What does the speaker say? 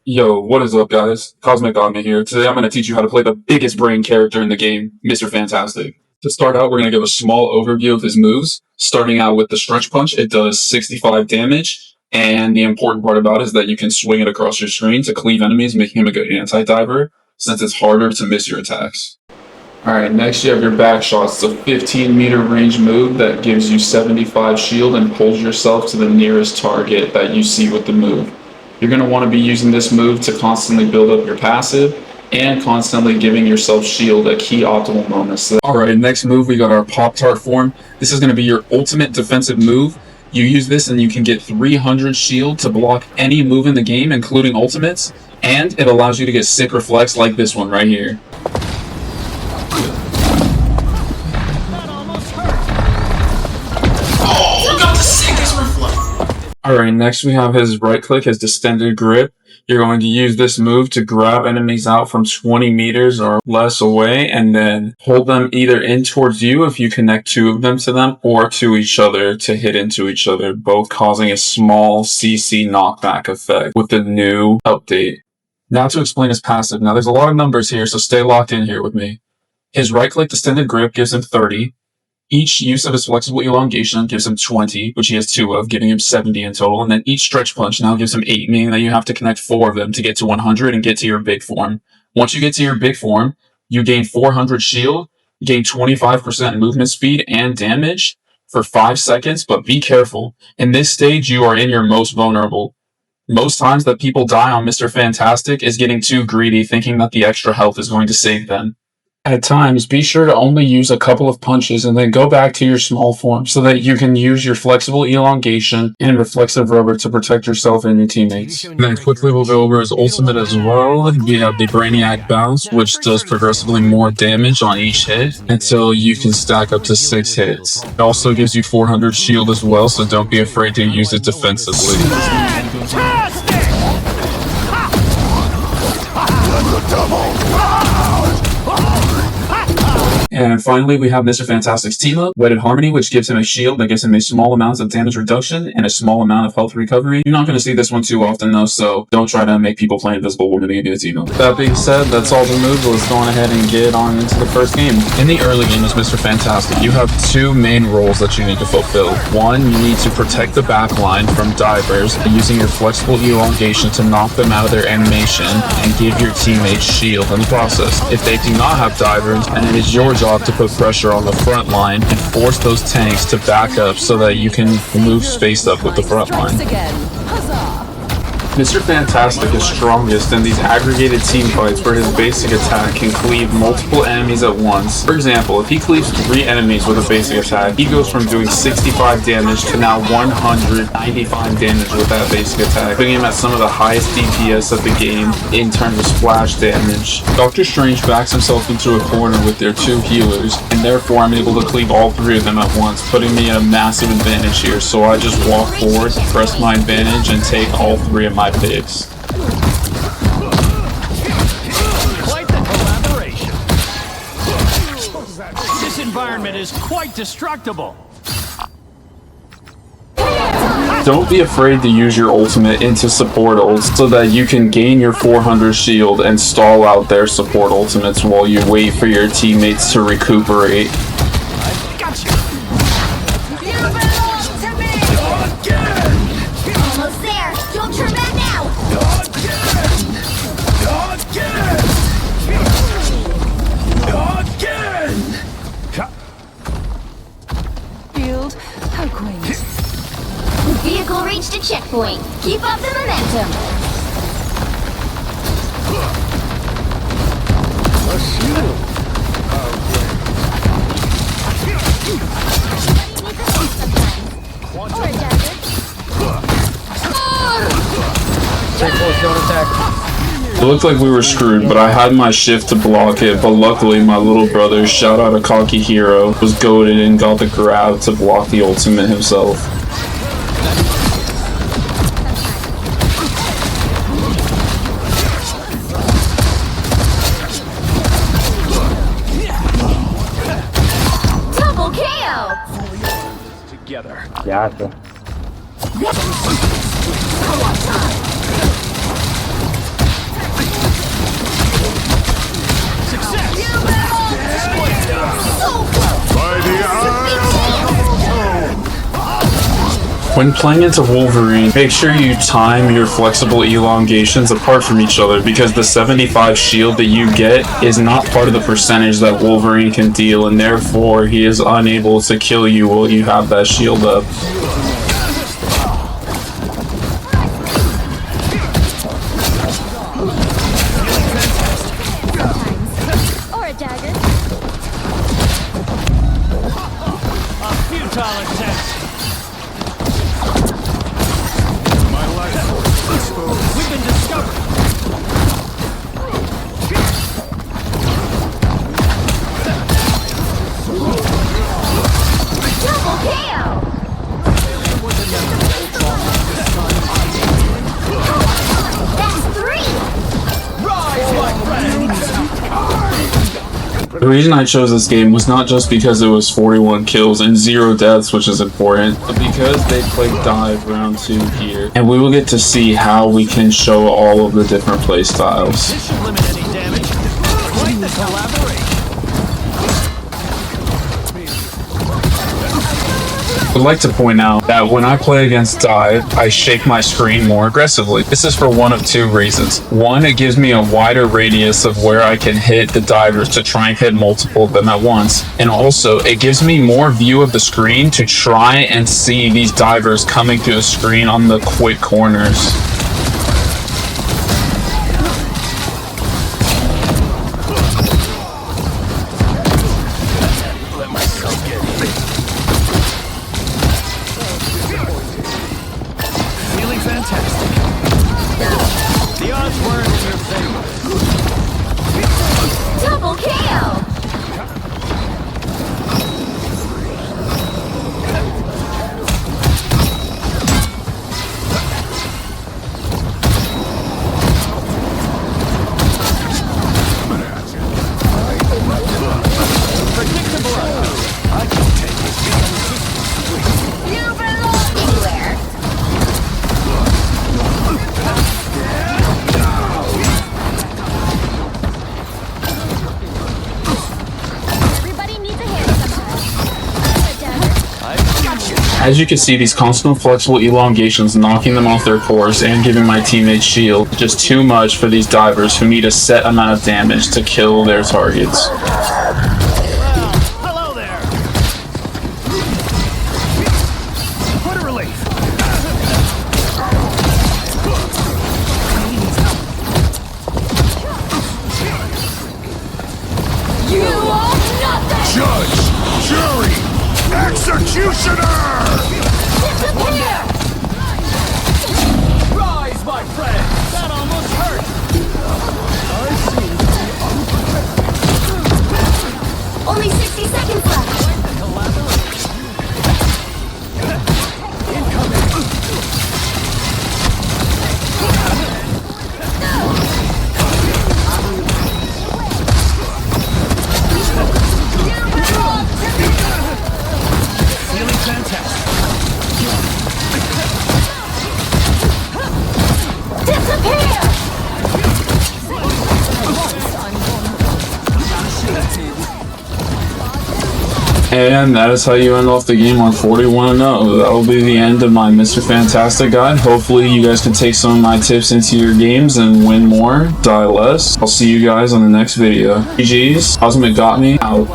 Yo, what is up, guys? CosmicGotme here. Today I'm going to teach you how to play the biggest brain character in the game, Mr. Fantastic. To start out, we're going to give a small overview of his moves. Starting out with the Stretch Punch, it does 65 damage, and the important part about it is that you can swing it across your screen to cleave enemies, making him a good anti-diver, since it's harder to miss your attacks. Alright, next you have your back shots. It's a 15-meter range move that gives you 75 shield and pulls yourself to the nearest target that you see with the move. You're going to want to be using this move to constantly build up your passive and constantly giving yourself shield at key optimal moments. Alright, next move we got our Pop-Tart form. This is going to be your ultimate defensive move. You use this and you can get 300 shield to block any move in the game, including ultimates, and it allows you to get sick reflex like this one right here. Alright, next we have his right click, his distended grip. You're going to use this move to grab enemies out from 20 meters or less away and then hold them either in towards you if you connect two of them to them or to each other to hit into each other, both causing a small CC knockback effect with the new update. Now to explain his passive. Now there's a lot of numbers here, so stay locked in here with me. His right click distended grip gives him 30. Each use of his flexible elongation gives him 20, which he has 2 of, giving him 70 in total. And then each stretch punch now gives him 8, meaning that you have to connect 4 of them to get to 100 and get to your big form. Once you get to your big form, you gain 400 shield, gain 25% movement speed and damage for 5 seconds, but be careful. In this stage, you are in your most vulnerable. Most times that people die on Mr. Fantastic is getting too greedy, thinking that the extra health is going to save them. At times, be sure to only use a couple of punches and then go back to your small form so that you can use your flexible elongation and reflexive rubber to protect yourself and your teammates. Then quickly we'll go over his ultimate as well. We have the Brainiac Bounce, which does progressively more damage on each hit until you can stack up to 6 hits. It also gives you 400 shield as well, so don't be afraid to use it defensively. And finally, we have Mr. Fantastic's team-up, Wedded Harmony, which gives him a shield that gives him a small amount of damage reduction and a small amount of health recovery. You're not going to see this one too often though, so don't try to make people play Invisible when they get a team-up. That being said, that's all the moves. Let's go on ahead and get on into the first game. In the early game as Mr. Fantastic, you have 2 main roles that you need to fulfill. One, you need to protect the backline from divers using your flexible elongation to knock them out of their animation and give your teammates shield in the process. If they do not have divers, then it is your job to put pressure on the front line and force those tanks to back up so that you can move space up with the front line. Mr. Fantastic is strongest in these aggregated team fights where his basic attack can cleave multiple enemies at once. For example, if he cleaves 3 enemies with a basic attack, he goes from doing 65 damage to now 195 damage with that basic attack, putting him at some of the highest DPS of the game in terms of splash damage. Doctor Strange backs himself into a corner with their 2 healers, and therefore I'm able to cleave all 3 of them at once, putting me at a massive advantage here. So I just walk forward, press my advantage, and take all 3 of my picks. Quite the collaboration. This environment is quite destructible. Don't be afraid to use your ultimate into support ults so that you can gain your 400 shield and stall out their support ultimates while you wait for your teammates to recuperate. Vehicle reached a checkpoint. Keep up the momentum. It looked like we were screwed, but I had my shift to block it, but luckily my little brother, shout out a cocky hero, was goated and got the grab to block the ultimate himself. Double KO! Together. Gotcha. When playing into Wolverine, make sure you time your flexible elongations apart from each other, because the 75 shield that you get is not part of the percentage that Wolverine can deal, and therefore he is unable to kill you while you have that shield up. Or a dagger. A futile attempt. We've been discovered. Double KO. That's 3. Rise, my friend. The reason I chose this game was not just because it was 41 kills and 0 deaths, which is important, but because they played Dive round 2 here, and we will get to see how we can show all of the different play styles. This should limit any damage. Quite the collaboration. I would like to point out that when I play against Dive, I shake my screen more aggressively. This is for one of 2 reasons. One, it gives me a wider radius of where I can hit the divers to try and hit multiple of them at once. And also, it gives me more view of the screen to try and see these divers coming through the screen on the quick corners. Feeling fantastic. The odds weren't in your favor. Double KO. Predictable. I can take it. You belong anywhere. Everybody needs a hand sometimes. Or a dagger. I've got you. As you can see, these constant flexible elongations knocking them off their course and giving my teammates shield just too much for these divers who need a set amount of damage to kill their targets. Hello there. What a relief. You are nothing. Judge, jury, executioner! Disappear. Rise, my friend. That almost hurt. Only 60 seconds left. Feeling fantastic. Disappear. And that is how you end off the game on 41-0. That'll be the end of my Mr. Fantastic guide. Hopefully you guys can take some of my tips into your games and win more, die less. I'll see you guys on the next video. GG's, CosmicGotme, out.